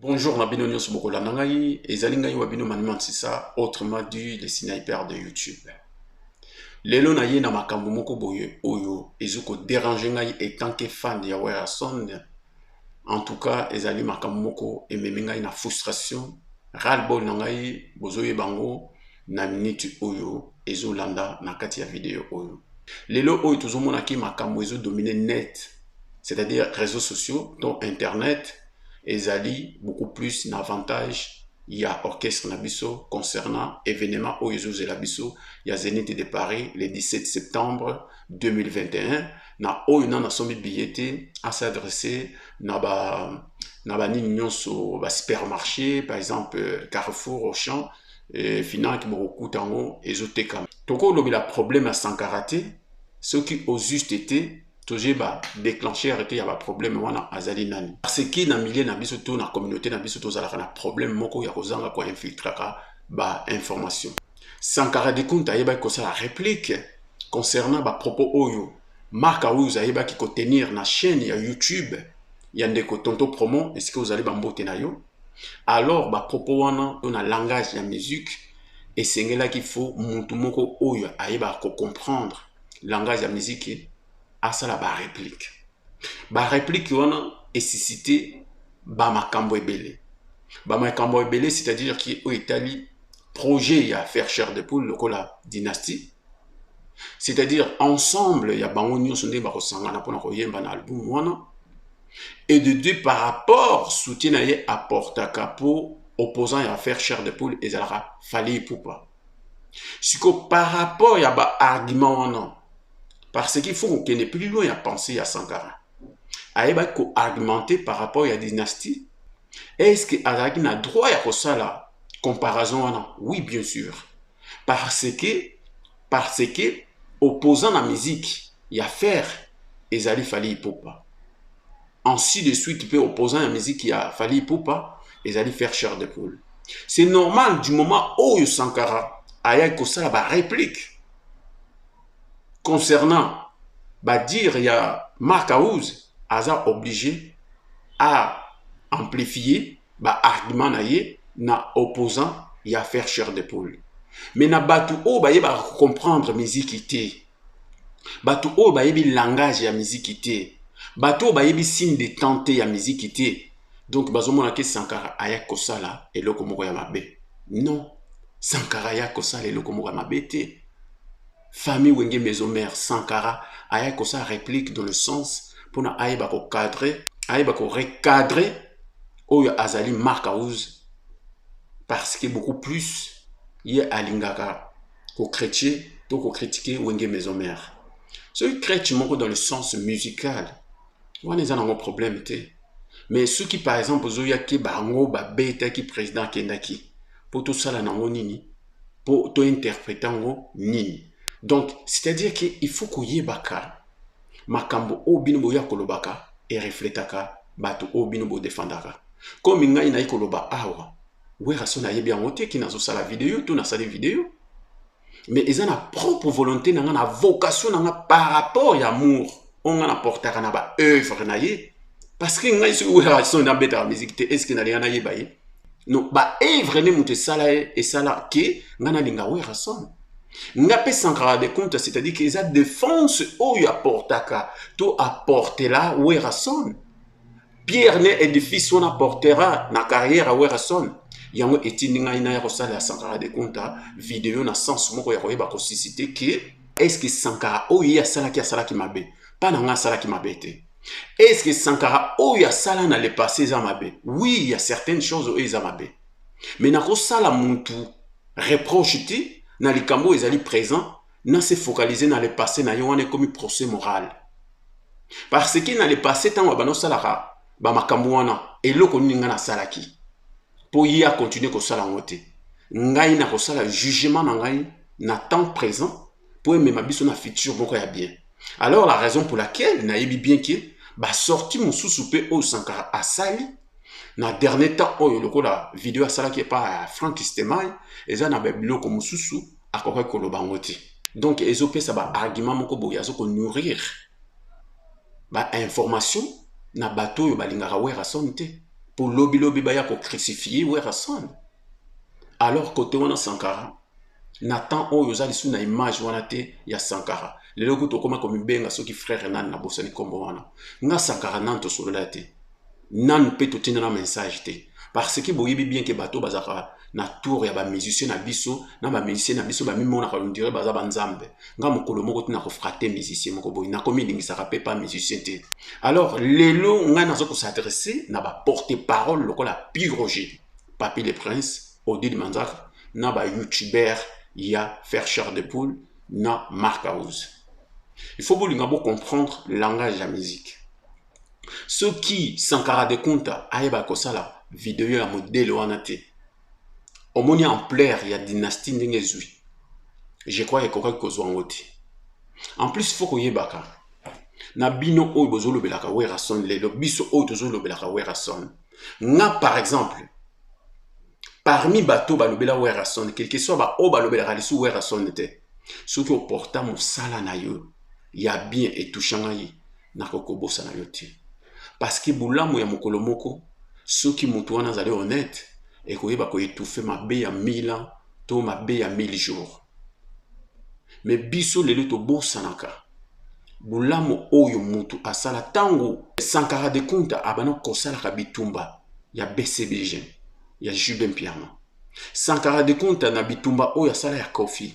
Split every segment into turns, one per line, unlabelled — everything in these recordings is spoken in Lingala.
Bonjour, Nabino Nyos Bokola Nangai, et Zalingai Wabino Maniman Sisa, autrement dit les snipers de YouTube. Lelo na ye na makambo moko boye oyo ezuko déranger ngai etant que fan ya Werason. En tout cas, ezali makambo moko ememi ngai na frustration, ras-le-bol na ngai bozoye bango na minute oyo ezolanda na kati ya video oyo. Lelo oyo tozomona ki makambo ezo dominer net, c'est-à-dire réseaux sociaux, dont internet. Ezali beaucoup plus d'avantages. Il y a orchestre Nabiso concernant événement Oyezo Zelabiso. Il y a Zénith de Paris le 17 septembre 2021. Na Oyuna na sombi billetté à s'adresser na ba nyonso ba supermarché par exemple Carrefour Auchan et Fina qui beaucoup tango ezoteka. Toko lobi la problème à Sankarate, ce qui au juste été toujours ba déclencher arrêter y a ba problème wana azali nani parce que na milieu na biso to na communauté na biso to zalaka na problème moko ya kozanga ko infiltraka ba information. Sankara de Kunta yeba ko la réplique concernant ba propos oyo Marc Aouz ayeba ki ko tenir na chaîne ya YouTube ya ndeko tonto promo est-ce que vous allez bambote na yo alors ba propos wana to na langage ya musique et sengela qu'il faut muntu moko oyo ayeba ko comprendre langage ya musique à ça la réplique. Ba réplique wana est suscité ba makambo ebele. Ba makambo ebele c'est-à-dire qui au Italie projet à faire chair de poule lokola dynastie. C'est-à-dire ensemble il y a bango nyonso nde ba kosangana pona koyemba na album wana. Et de deux par rapport soutien na ye apportaka po opposant à faire chair de poule ezalaka fali poupa. Siko par rapport ya ba argument wana parce qu'il faut qu'on ait plus loin à penser à Sankara. Aïba ko argumenter par rapport à la dynastie. Est-ce que Azaki n'a droit à ça la comparaison? Oui, bien sûr. Parce que opposant la musique, il y a faire Ezali Fali Ipopa. Ainsi de suite, il peut opposant la musique, il y a Fali Ipopa, Ezali faire chair de poule. C'est normal du moment où Sankara a ko ça la réplique. Concernant, bah dire, il y a Marc Aouz, Aza obligé à amplifier, bah argument na opposant, il y a faire chair de poule. Mais na batu o bah yeba comprendre musique ité. Batu o bah yebi langage ya musique ité. Batu o bah yebi signe de tenter ya musique ité. Donc bazomona ke Sankara aya kosala et loko moko ya mabe. Non, Sankara aya kosala et loko moko ya mabe te. Famille Wenge Maison Mère Sankara aya ko sa réplique dans le sens pour na aïba ko cadrer aïba ko recadrer oyo azali Marc Aouz parce que beaucoup plus y alingaka ko chrétien to ko critiquer Wenge Maison Mère ce chrétien moko dans le sens musical on est un problème te mais ceux qui par exemple zoya ki bango ba beta ki président kendaki pour tout ça là nango nini pour to interpréter ngo nini. Donc, c'est-à-dire qu'il faut qu'on y ait baka, makambo o binobo ya kolobaka et reflétaka, bato o binobo défendaka. Comme il y a une koloba awa, Werason a bien noté qui n'a pas la vidéo, tout n'a pas la vidéo. Mais ils ont la propre volonté, ils ont la vocation par rapport à l'amour. On a apporté à la œuvre naïe. Parce que ngay sur Werason a bêta musique, est-ce qu'il n'a rien à y bailler? Non, bah œuvre ne monte ça là et ça là qui n'a linga Werason. Ngape Sankara de compte, c'est-à-dire qu'ils ont défense où il apportaka, tout apporter là Werason. Pierre ne édifice on apportera na carrière à Werason. Yango etininga ina ya kosala Sankara de compte vidéo na sens moko ya koyeba ko susciter que est-ce que Sankara o ya sala ki mabe pas na nga sala ki mabe te. Est-ce que Sankara o ya sala na le passé za mabe? Oui, il y a certaines choses où ils mabe. Mais na ko sala muntu reproche ti na likambo ezali présent na se focaliser na le passé na yo wane comme procès moral parce que na le passé tant bano salaka ba makambo wana eloko ninga na salaki po ya continuer ko sala ngote ngai na ko sala jugement na ngai na temps présent pour même biso na futur moko ya bien. Alors la raison pour laquelle na yebi bien que ba sorti mususu pe o Sankara asali na dernier temps oyo lokola vidéo asala qui est pas Frank Stemai eza na biloko mususu akoka koloba ngoti. Donc ezope ça ba argument moko boya zo ko nourrir ba information na bato yo balingaka Werason te pour lobi lobi baya ko crucifier Werason. Alors côté wana Sankara Nathan oyo ozali sous na image wana te ya Sankara. Lelo ko tokoma ko mibenga soki frère nan na bosani kombo wana. Nga Sankara nan to solola te. Nan pe to tina na message te. Parce que boyebi bien que bato bazaka na tour ya ba musicien na biso, na ba musicien na biso ba mimona ka ndire baza banzambe. Nga mokolo moko tina ko frater musicien moko boy na komi ndingi saka pe pas musicien te. Alors lelo nga nazo ko s'adresser na ba porte-parole lokola Piroger, Papi le Prince, Odile Manzaka, na ba youtubeur ya Faire Chair de Poule, na Mark House. Il faut comprendre le langage de la musique. Ceux qui Sankara de Kunta ayeba kosala vidéo ya modèle wana te. Omoni ampleur ya dynastie ndenge zui. Je crois que koka kozwa ngote. En plus faut koyebaka. Na bino oyo bozolo belaka Werason lelo biso oyo tozolo belaka Werason. Nga par exemple parmi bato balobela Werason, quel que soit ba o balobela kalisu Werason te. Ceux qui porta mosala na yo ya bien et touchanga yi na kokobosa na yo te. Parce que bulamu ya mokolo moko ceux qui mutu wana zali honnête et koyeba ko étouffer mabe ya 1000 ans to mabe ya 1000 jours. Mais biso lelo to bosanaka. Bulamu oyo mutu asala tango Sankara de Kunta abana kosala ka bitumba ya BCBG ya Jubin Piano. Sankara de Kunta na bitumba oyo asala ya Kofi.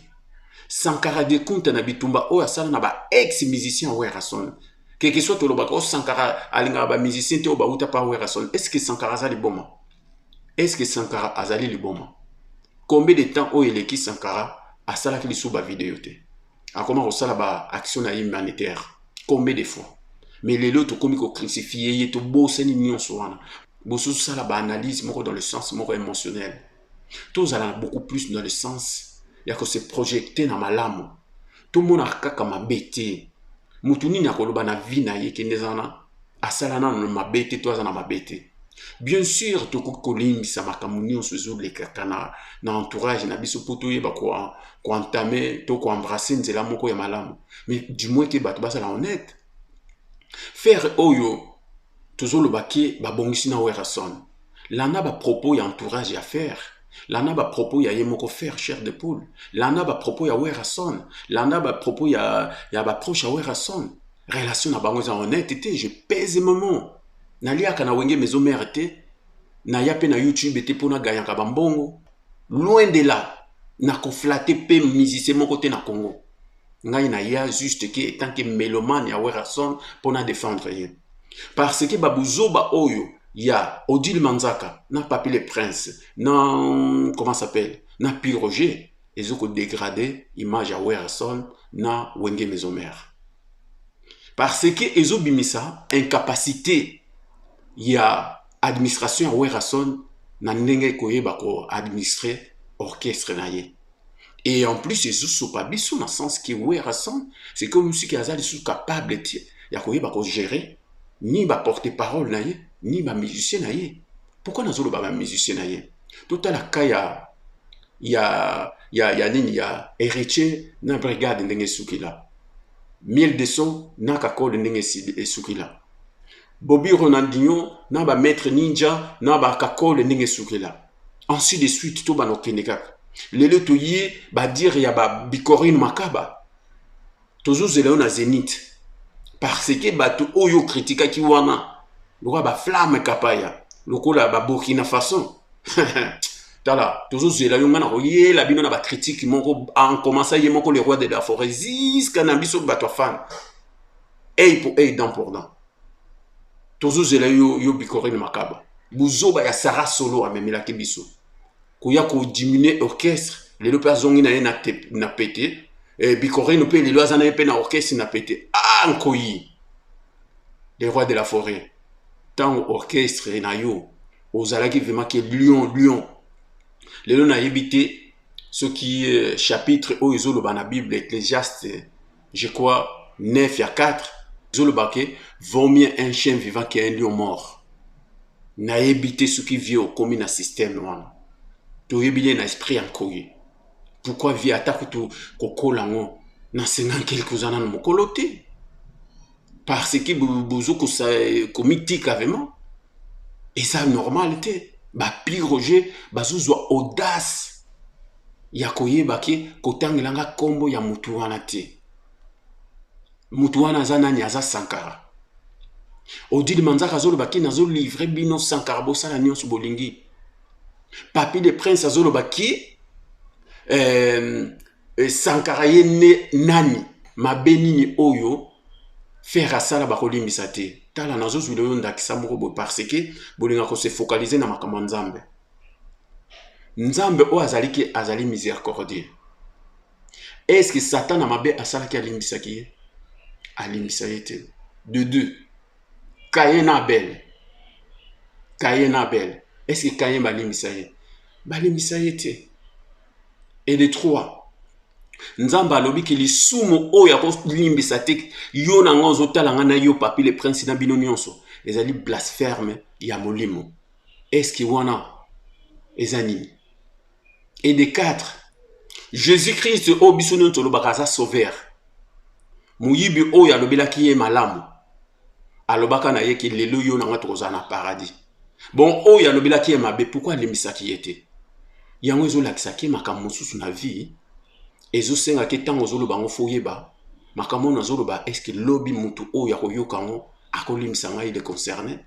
Sankara de Kunta na bitumba oyo asala na ba ex musicien Werason. Quel que soit tout le bako Sankara alinga ba musicien te o ba uta pa Werason. Est-ce que Sankara azali boma? Est-ce que Sankara azali li boma? Combien de temps oyo eleki Sankara asala ki li sou ba vidéo te? A comment osala ba action na humanitaire? Combien de fois? Mais les lots to komi ko crucifier ye to boseni nyonso wana. Boso sala ba analyse moko dans le sens moko émotionnel. Tous allons beaucoup plus dans le sens ya ko se projeter na malamu. Tout mona kaka mabete. Mutuni na koloba na vie na ye kendezana asala na mabete to azana mabete. Bien sûr to ko kolimbisa makamuni on se zoule kaka na entourage na biso poto yeba ko entamer to ko embrasser nzela moko ya malamu. Mais du moins que bato basala honnête. Faire oyo toujours le baquet babongisi na Werason. Lana ba propos ya entourage ya faire. Lana ba propos ya yemoko Faire Chair de Poule. Lana ba propos ya Werason. Lana ba propos ya ba proche ya Werason. Relation na bango za honnête te, je pèse moment. Na liaka na wenge maison mère te. Na yape na YouTube te pona gayaka bambongo. Loin de là, na ko flatter pe musicien mon côté na Congo. Ngai na ya juste que tant que mélomane ya Werason pona défendre ye. Parce que babuzoba oyo ya Odile Manzaka na Papi le Prince na comment s'appelle na Piroger ezoko dégrader image ya Werason na wenge maison mère. Parce que ezobimisa incapacité ya administration ya Werason na ndenge koyeba ko administrer orchestre na ye. Et en plus ezo pas biso na sens que Werason c'est comme musique azali sous capable ya koyeba ko gérer ni ba porte-parole na ye, ni ba musicien na ye. Pourquoi nazolo ba musicien na ye? Tout à la cas ya héritier na brigade ndenge sukila. 1200 na kakole ndenge sukila. Bobby Ronaldinho na ba maître ninja na ba kakole ndenge sukila. Ainsi de suite to ba no keneka. Lelo to ye ba dire ya ba Bikorine Makaba. Tozo zelao na Zénith. Parce que bato oyo kritika ki wana loko ba flamme kapaya lokola ba Burkina Faso tala tozo zela yo ngana koye la bino na ba critique moko en commençant ye moko le roi de la forêt jusqu'à na biso bato fan et pour et dent pour dent tozo zela yo Bikorine Makaba buzoba ya Sarah Solo amemela ke biso koya ko diminuer orchestre les deux personnes na pété. Bikorine pe les lois en avaient na orchestre na pété. Ah, nkoyi. Les rois de la forêt. Tant orchestre na yo. Ozalaki vraiment que lion. Les lions na évité ce qui chapitre au izolo na Bible Ecclésiaste, je crois 9 à 4. Izolo baké vaut mieux un chien vivant qu'un lion mort. Na évité ce qui vit au commun système wana. To évité na esprit nkoyi. Pourquoi via takutu kokolango na 50 quelques années mokolo te? Parce que bozo ko mythique vraiment. Et ça, normalité. Ba piroger, bazuzwa audace. Ya koyeba ke kotangelanga kombo ya mutu wana te. Mutu wana aza nani aza Sankara. Odile manzaka zolo baki nazo livre bino Sankara bosala nyonso bolingi. Papi de prince azolo baki Sankara ye ne nani mabenini oyo faire asala bakolimbisa te. Tala nazo zwi oyo ndakisa moko bo parce que bolinga ko se focaliser na makambo nzambe. Nzambe o azali miséricordieux. Est-ce que Satan a mabe asala ki alimbisa ki? Alimbisa te. De deux. Caïn Abel. Caïn Abel. Est-ce que Caïn balimbisa ye? Balimbisa te. Et de trois. Nzamba alobi ki lisumu oyo akolimbisa te yo na ngonzo talanga na yo papi le prince na bino nyonso ezali blasphème ya molimo. Est-ce que wana ezani? Et de quatre. Jésus-Christ o biso nyonso lobaka aza sauveur. Muyibi oyo alobelaki ye malamu. Alobaka na ye ki lelo yo na nga tokozala na paradis. Bon oyo alobelaki ye mabe pourquoi alimbisaki ye te? Yango ezolakisaki makambo mosusu na vie. Ezosenga ke tango zoloba ngo foyeba makambo na zoloba est-ce que lobi mutu oyo akoyoka ngo akolimisa ngai il est concerné.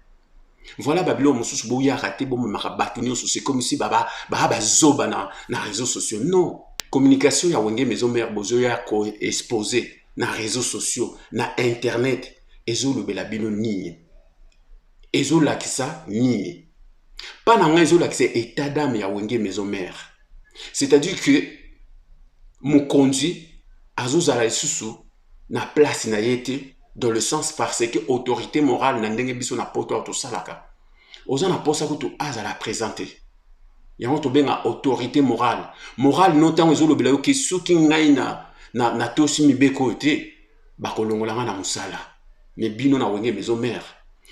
Voilà babilo mosusu boya raté bo maka batu nyonso c'est comme si baba zoba na réseaux sociaux. Non, communication ya wenge maison mère bozo ya ko exposer na réseaux sociaux na internet ezolobela bino nini. Ezolakisa nini. Pas na ngai ezolakisa état d'âme ya wenge maison mère. C'est-à-dire que Mokonzi azozala lisusu na place na yete dans le sens parce que autorité morale na ndenge biso na poto to salaka oza na posa kutu azala présenter yango to benga autorité morale non tango ezolobela yo ke soki ngai na tosi mibeko te bakolongolanga na musala mais bino na wenge maison mère.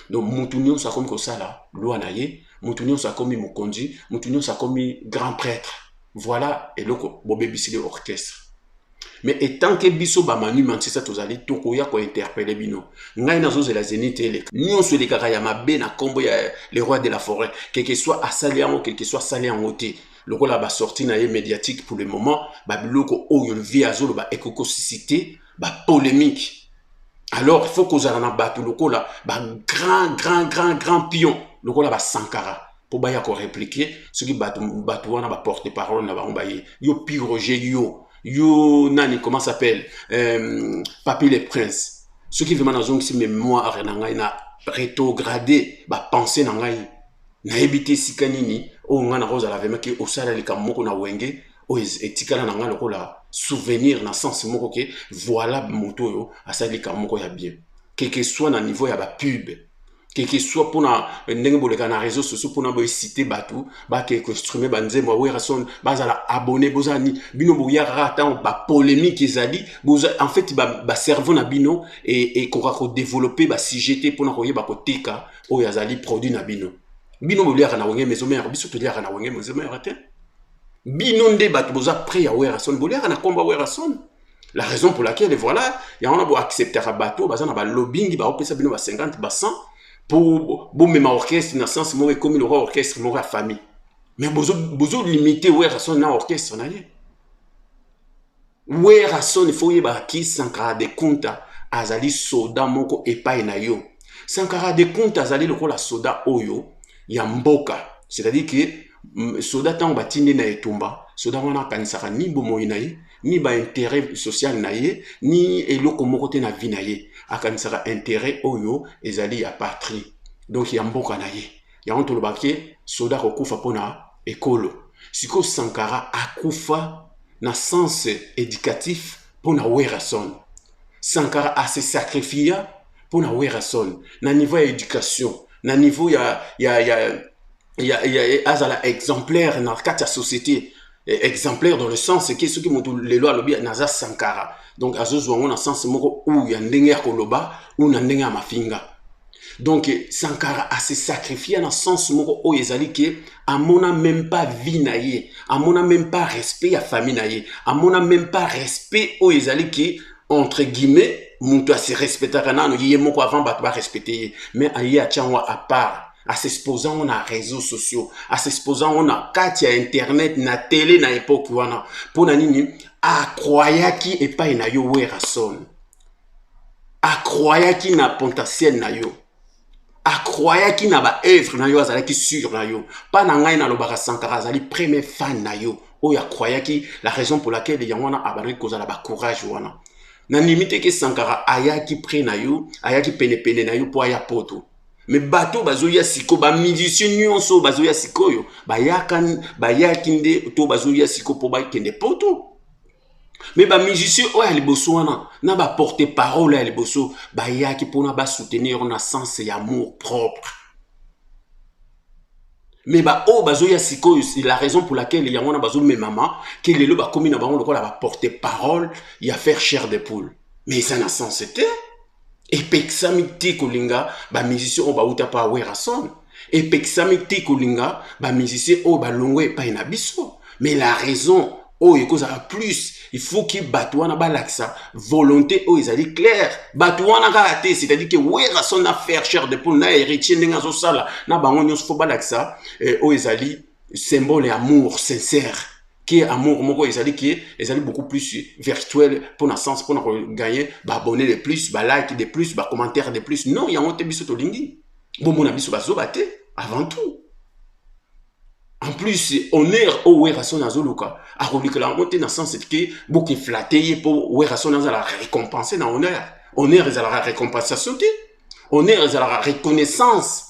Donc mutu nyonso akomi kosala loi na ye, mutu nyonso akomi mokonzi, mutu nyonso akomi grand prêtre. Voilà eloko bobebisili orchestre. Mais étant que biso ba manu mansisa tozali tokoya ko interpeller bino. Ngai nazo zela zenite ele. Nyonso le kaka ya mabe na kombo ya le roi de la forêt, quel que soit asali en quel que soit salé en ôté. Loko la ba sorti na ye médiatique pour le moment, ba biloko oyo le vie azolo ba ekoko suscité, ba polémique. Alors il faut que ozala na batu loko la ba grand pion, loko la ba Sankara. Pour baya ko répliquer ce qui batu wana ba porte parole na ba mbaye yo piroger yo nani comment s'appelle papi le prince ce qui vraiment nazong si mémoire na ngai na rétrogradé ba penser na ngai na ebité sikanini o ngana roza la vraiment que osala le kamoko na wenge o etikala na ngai lokola souvenir na sens moko ke voilà moto yo asali kamoko ya bien que soit na niveau ya ba pub que soit pour na ndenge boleka na réseaux sociaux pour na bo citer batu ba ke construire banzembo we rason bazala abonné bozani bino boya rata ba polémique ezali en fait ba cerveau na bino et ko développer ba CGT pour na koyeba ko tika o yazali produit na bino bolia na wenge maison mère biso to dia na wenge maison mère te bino nde batu boza prêt ya we rason bolia na komba we rason. La raison pour laquelle voilà ya on a beau accepter bateau bazana ba lobbying ba opesa bino ba 50 ba 100 pour même orchestre dans sens moi comme le roi orchestre moi famille mais bozo limiter ouais rason na orchestre na ye ouais rason il faut y ba ki Sankara de Kunta azali soda moko epai na yo Sankara de Kunta azali lokola soda oyo ya mboka c'est-à-dire que soda tango batindi na etumba soda wana kanisaka ni bomoi na ye ni ba intérêt social na ye ni eloko moko te na vie na ye akanisaka intérêt oyo ezali ya patrie donc ya mboka na ye ya onto lobaki soda kokufa pona ekolo siko Sankara akufa na sens éducatif pona werason Sankara a se sacrifié pona werason na niveau ya éducation na niveau ya azala exemplaire na kati ya société exemplaire dans le sens que ceux qui montent les lois lobby naza Sankara donc azozwa ngona sens moko ou ya ndenge ya koloba ou na ndenge ya mafinga donc Sankara a se sacrifié dans sens moko o ezali ke amona même pas vie na ye amona même pas respect ya famille na ye amona même pas respect o ezali ke entre guillemets mutu a se respecter kana no ye moko avant ba respecter mais aye a tianwa à part à s'exposant na réseaux sociaux, à s'exposant na kati ya internet na télé na époque wana pona nini akroyaki epai na yo Werason, akroyaki na potentiel na yo, akroyaki na ba œuvre na yo azalaki sur na yo, pas na ngai na lobaka Sankara azali premier fan na yo oyo akroyaki, la raison pour laquelle yango wana abandaki kozala ba courage wana na limite ke Sankara ayaki près na yo, ayaki pene na yo po aya poto. Mais bateau bazoya siko ba musicien nyonso bazoya sikoyo bayaki nde to bazoya siko po ba kende poto. Mais ba musicien oya liboso wana na ba porter parole ya liboso bayaki pona ba soutenir na sens ya amour propre. Mais ba o bazoya sikoyo, c'est la raison pour laquelle yango na bazo memama que lelo ba komi na bango lokola ba porter parole ya faire chair de poule. Mais ça n'a sens c'était. Et pexamiti kolinga ba musicien o ba uta pa Werason. Et pexamiti kolinga ba musicien o ba longwe pa ina biso. Mais la raison o ekoza plus, il faut que batouana ba laksa volonté o ezali clair. Batouana ga raté, c'est-à-dire que Werason na faire chair de poule na héritier ndenga zo sala na bango nyos fo ba laksa o ezali symbole amour sincère. Qui est amour moko ezali beaucoup plus virtuel pour na sens pour gagner ba abonner de plus, ba like de plus, ba commentaire de plus. Non, il y a un biso to lingi. Bon mon abiso bazo baté avant tout. En plus, honneur au Werason azoluka a relique la monter dans sens que beaucoup flatté pour Werason azala récompenser na honneur. Honneur ezala récompensation te. Honneur ezala reconnaissance.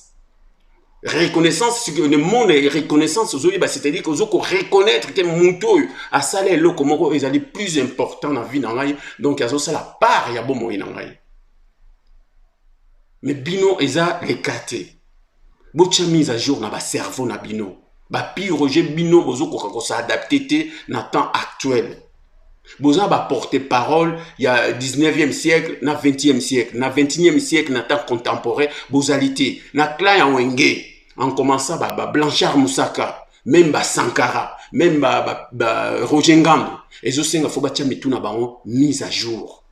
Reconnaissance, le monde est reconnaissance, c'est-à-dire que vous reconnaître que mon tour à salaire le comment ils allaient plus important dans la vie n'angai, donc ils ont ça la part il y a bon moyen n'angai. Mais bino eza l'écarté. Bocha mise à jour na ba cerveau na bino, ba piroger bino bozo ko s'adapter te na temps actuel. Boza ba porter parole il y a 19e siècle na 20e siècle, na 21e siècle na temps contemporain, bozalité na clan ya wenge. En commençant par Blanchard Moussaka, même ba Sankara, même ba Roger Ngambo, et zo senga foba tia mituna bango mise à jour.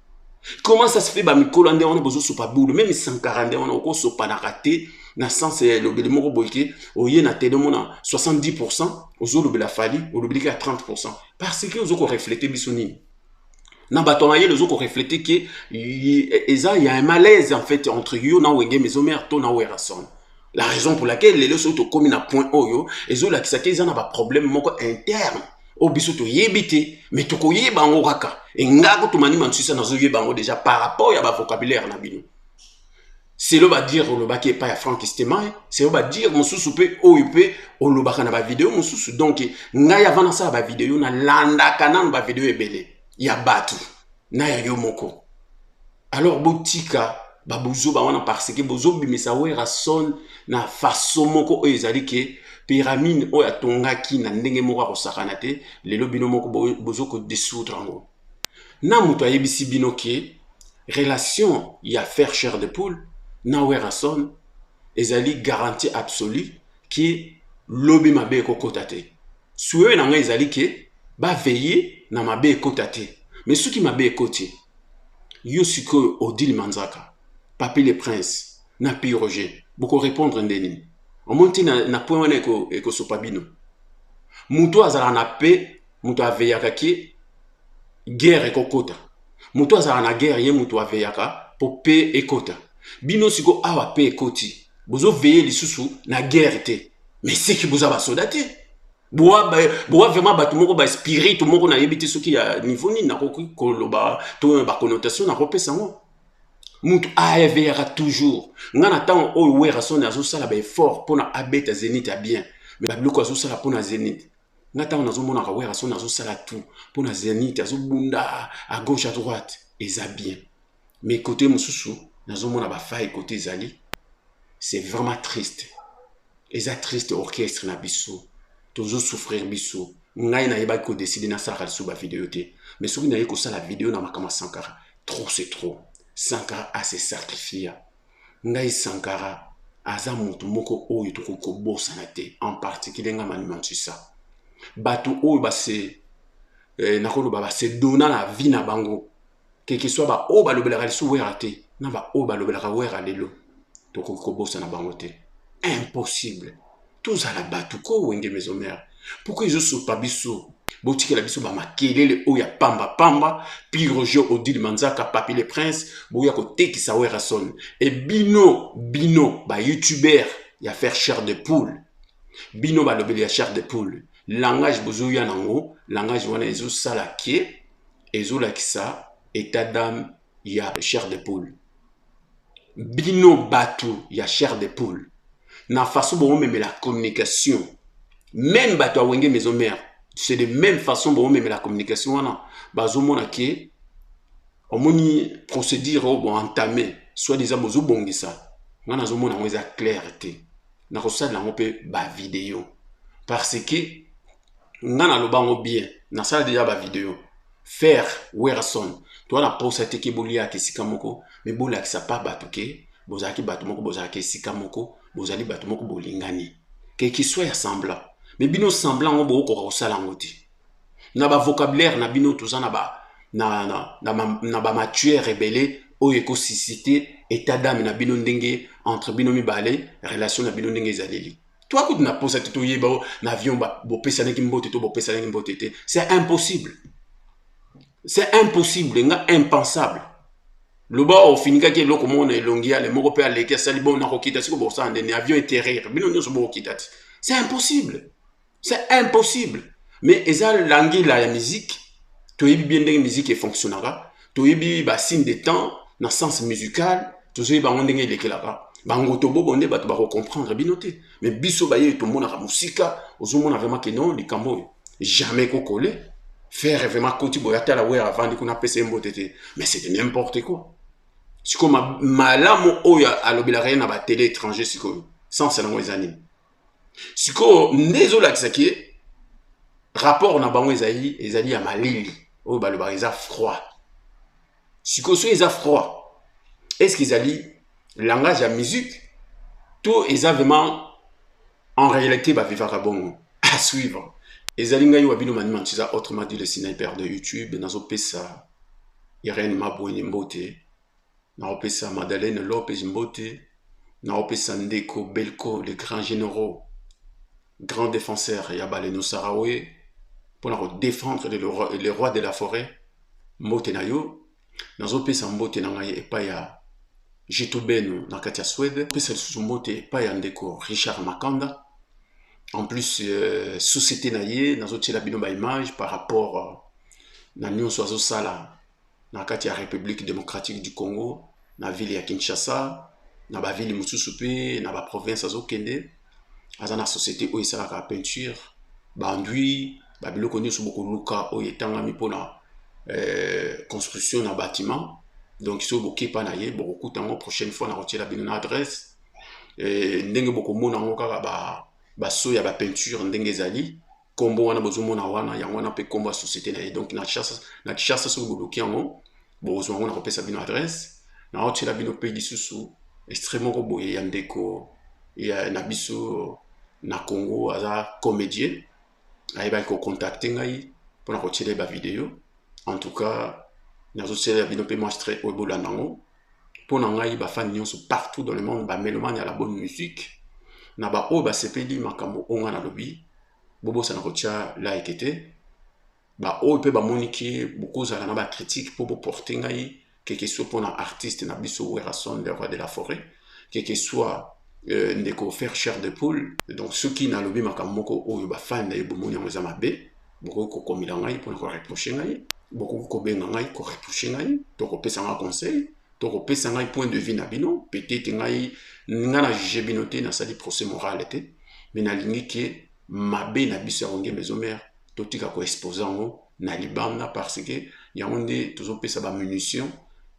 Comment ça se fait ba mikolo ande on bozo sopa boule, même Sankara ande on ko sopa na raté na sens le belemo boyke, oye na tele mona 70%, ozo le bela fali, o le à 30% parce que ozo ko refléter bisoni. Na batonaye les autres refléter que il y a un malaise en fait entre yo na wenge mesomer to na Werason. La raison pour laquelle les leçons sont commis à point oyo, et ont la qui ont un problème moko interne. Au biso to yebite, mais to ko yeba ngo kaka. Et ngako to mani man suisa na zo yeba ngo déjà par rapport à ba vocabulaire na bino. C'est le ba dire le ba qui est pas ya franquistement, c'est le ba dire mususu pe oyupe o lo ba kana ba vidéo mususu. Donc nga ya vana sa ba vidéo na landa kana ba vidéo ebele. Ya batu na ya yo moko. Alors botika babuzo ba wana parce que bozo bimisa Werason na façon moko ezali ke pyramide o ya tongaki na ndenge moko ko sakana te lelo bino moko bozo ko dissoudre ngo na muto ayebisi bino ke relation ya faire chair de poule na Werason ezali garantie absolue ki lobi mabe ko kotate suwe na nga ezali ke ba veiller na mabe kotate mais ce qui mabe kote yo siko Odile Manzaka Papi le Prince, na pi Roger, beaucoup répondre ndeni. On monte na point wana eko sopabino. Muto azala na pe, muto aveyaka ki guerre ekokota. Muto azala na guerre ye muto aveyaka po pe ekota. Bino siko awa pe ekoti. Bozo veye lisusu na guerre te. Mais c'est qui boza ba soldate. Boa vraiment batu moko ba spirit to moko na yebite soki ya niveau ni na koloba to ba connotation na repesa ngo. Moutou aéveillera toujours. Ngana tant o Werason azo sala ba effort pour na abeta Zénith à bien. Mais ba biloko azo sala pour na Zénith. Ngana tant nazo mona ka Werason azo sala tout pour na Zénith azo bunda à gauche à droite et ça bien. Mais côté mususu nazo mona ba faille côté Zali. C'est vraiment triste. Et ça triste orchestre na biso. Tozo souffrir biso. Ngai na yeba ko décider na sala sou ba vidéo té. Mais soki na yeko sala vidéo na makama Sankara. Trop c'est trop. Sankara a se sacrifié. Ngai Sankara aza mutu moko oyo to ko bossa na te en particulier nga maniman sur ça. Batu oyo ba se nakolo ba se dona la vie na bango. Quel que soit ba o ba lobela sou wera te, na ba o ba lobela wera lelo. To ko bossa na bango te. impossible. Tous à la batuko wenge maison mère. Pourquoi ils sont pas biso? Boutique la biso ba makelele o ya pamba pamba, puis Roger Odile Manzaka Papi le Prince, boya ko teki sa wera son. Et bino ba youtubeur ya faire chair de poule. Bino ba lobeli ya chair de poule. Langage bozo ya nango, langage wana ezo sala kie, ezo la kisa état d'âme ya chair de poule. Bino batou ya chair de poule. Na façon bon même la communication. Même batou wenge maison mère. C'est de même façon bon même la communication wana. Bazo mona kie omoni procédure bon entamé soit disant bozo bongisa. Ngana zo mona ngeza clarté. Na ko sala ngo pe ba vidéo. Parce que ngana lo bango bien. Na sala déjà ba vidéo. Faire Werson. Toi na posa te ke bolia ke sikamoko, mais bola ki sa pa batuke, bozaki batumoko bozaki sikamoko, bozali batumoko bolingani. Que qui soit semblant. Mais bino semblant ngo bo ko sala ngoti. Na ba vocabulaire na bino tout ça na ba matuer rebelle o écosystème état d'âme na bino ndenge entre bino mibale relation na bino ndenge zaleli. Toi que na posa te to yeba na avion ba bo pesa na kimbote to bo pesa na kimbote te, c'est impossible. C'est impossible, impensable. Le bas au finika qui est l'eau comme on est longuia, les moko pe aleke salibon na rokita siko bo sande ni avion terrestre. Bino nyo so bo kitati. C'est impossible. C'est impossible. Mais ezal langi la musique, to yebi bien ndenge musique et fonctionnera. To yebi ba signe de temps na sens musical, to yebi ba ndenge lekelaka. Ba ngoto bo bonde ba to ba comprendre binoté. Mais biso ba ye to mona ka musika, ozo mona vraiment que non, likambo jamais ko coller. Faire vraiment côté boyata la ouais avant de qu'on a PC mbotete, mais c'est de n'importe quoi. C'est comme malamo oya à l'obéla rien à ba télé étranger c'est comme sans c'est dans les années. C'est comme nézola qui rapport na bango ezali ya malili o ba le bariza froid. C'est comme ça froid. Est-ce qu'ils allient langage à musique tout est vraiment en réalité ba vivre à bon à suivre. Ezalinga yo abino manima tisa autrement dit le sniper de YouTube nazo pesa Irene Mabweni Mbote na pesa Madeleine Lopez Mbote na pesa Ndeko Belko les grands généraux grands défenseurs ya Baleno Sarawe pour la défendre les rois de la forêt Mbote na yo nazo pesa Mbote na ngai epa ya Jitobeno na katia Suède pesa Mbote epa ya Ndeko Richard Makanda. En plus, société naïe, nous avons la bino image par rapport à l'Union Soazo Sala, dans la République démocratique du Congo, dans la ville de Kinshasa, dans la ville de Moussoussoupé, dans la province de Kende, dans la société où il y a la peinture, bandui, babilo connu sur beaucoup de luka où il y a la construction d'un bâtiment. Donc, il y a beaucoup de naïe, beaucoup de prochaine fois, on a la bino adresse, n'engue beaucoup de monde baso ya ba peinture ndenge zali kombo wana bozomona wana ya wana pe kombo société na donc na chassa so boloki yango bozo wana ko pesa bino adresse na otela bino pe lisusu extrêmement ko boye ya ndeko ya na biso na Congo aza comédien ayeba ko contacter ngai pour na ko tirer ba vidéo en tout cas na zo tirer bino pe montrer au bolanango pour na ngai ba fan nyonso partout dans le monde ba mélomane ya la bonne musique na ba o ba sepeli makambo onga na lobi bobo sana kotia la ekete ba o pe ba moniki beaucoup za na ba critique pour porter ngai quelque soit pour un artiste na biso Werson le roi de la forêt quelque soit ndeko faire chair de poule donc ceux qui na lobi makambo moko o ba fan na bomoni ngoza mabe beaucoup ko komila ngai pour ko reprocher ngai beaucoup ko benga ngai ko reprocher ngai to ko pesa ngai conseil to ko pesa ngai point de vue na bino peut-être ngai ngana juger binoté na sali procès moral était mais na lingi ke mabe na biso onge maison mère totika ko exposer ngo na libanda parce que ya onde toujours pesa ba munitions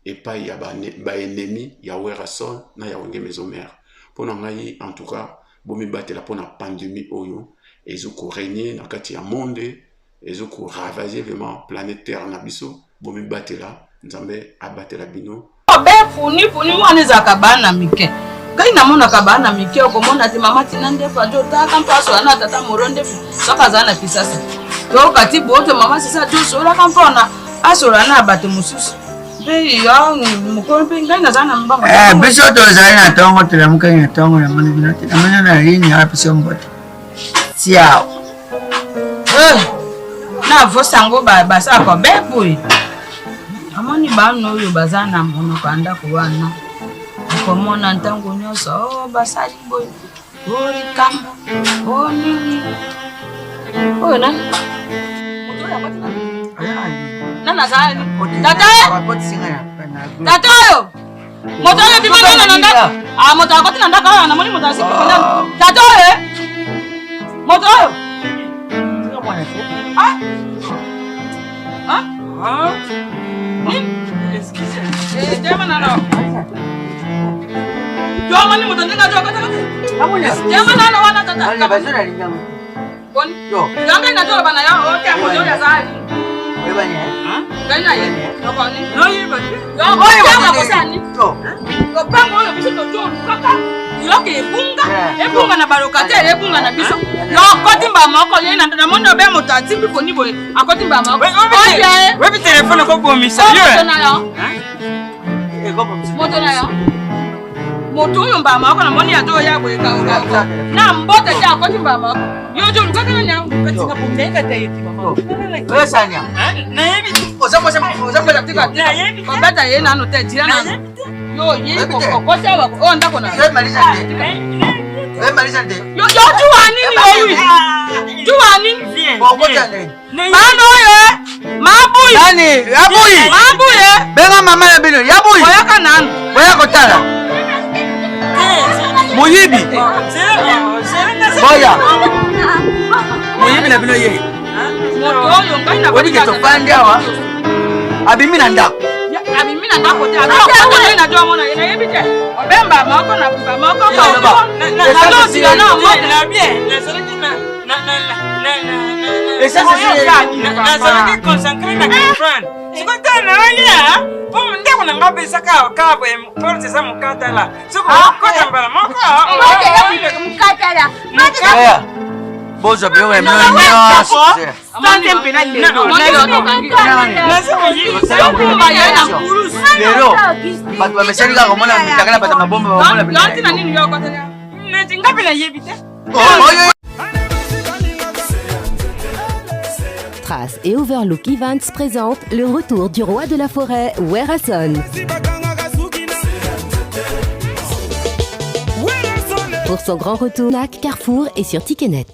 et pas ya ba ennemi ya Werson na ya onge maison mère pour ngai en tout cas bomi batela pour na pandémie oyo ezoko régner na kati ya monde ezoko ravager vraiment planète terre na biso bomi batela nzambe abatela bino
be funi mwana ezaka bana mike kai na mona ka bana mike okomona ti mama tina ndefu ajo ta kampaso ana tata moro ndefu saka zana pisasa to kati boto mama sisa jo sola kampona asola na bato mususu
Biso tozali na tongo tolamuka na tongo na moni bino te. Namanya na lini ya biso mbote. Siao.
Na vosango basa ko bebu. Amoni bano oyo bazana mono kanda kuwana. Komona ntango nyoso basali boy. Ori kamba. Oni. Ona. Moto ya patina. Nana zali. Tata. Tata yo. Moto ya bimana nanda. Ah moto akoti nanda kala na moni moto asipi kona. Tata yo. Moto yo. Ah. Ah? Ah. Excusez. Jaman nana. Jaman ni moto ndinga joka tata. Jaman nana wana tata.
Ala bazura lingangu.
Bon. Yo. Yanga ina jola bana ya o te moto ya zali.
Wewe ni
Gaina ye. Nokoni.
no yiba.
Yo, oyo bakosani. Yo. Ko pango oyo biso to jo kaka. Yo ke ebunga. Ebunga na barokate, ebunga na biso. Yo kotimba moko ye na mondo be moto atimbi koni boye. Akotimba moko. Oye.
Wewe telefone ko bomisa yo.
Moto na yo. Moto na yo. Moto oyo mba moko na moni ato ya boye ka. Na mbote ja akotimba moko. Yo jo lukaka na nyangu katika pombenga tayeti mama.
Wewe sanya.
Na yebi
Oza tika.
na yebi
Ko beta ye na no te jira na. Yo ye ko kosa wa o ndako na.
Wewe maliza nde. Wewe maliza nde.
Yo juwa nini wewe? Juwa nini?
Bokota nde.
Mano ye. Mabuyi.
Nani? Yabuyi.
Mabuyi.
Benga mama ya bino. Yabuyi.
Oya kanani.
Boya kotala. Muyibi. Boya. Muyibi na bino ye.
Moto yo ngai na
Wewe ke tofandi awa. Abimi na ndako.
Abimi na ndako te. Ako te na jo mona ye na yebite. Obemba moko na bumba moko ko. Na lo sila na mo
na bien na saraki na
Et ça c'est
na saraki consacré na comprendre. Siko tana ya. Pour ndeko na ngabe saka ka bo porte sa mukata la. Siko ko tambala moko.
Mukatala.
Boya. Bozo bio we mnyos.
Stande mpena lelo.
Lero. Batu wamesali kaka mona mtakana bata mabomba mona bila.
Lanti na nini yo kwa tena?
Ngapi na yebite?
Trace et Overlook Events présente le retour du roi de la forêt, Werason. Pour son grand retour, NAC, Carrefour et sur Ticketnet.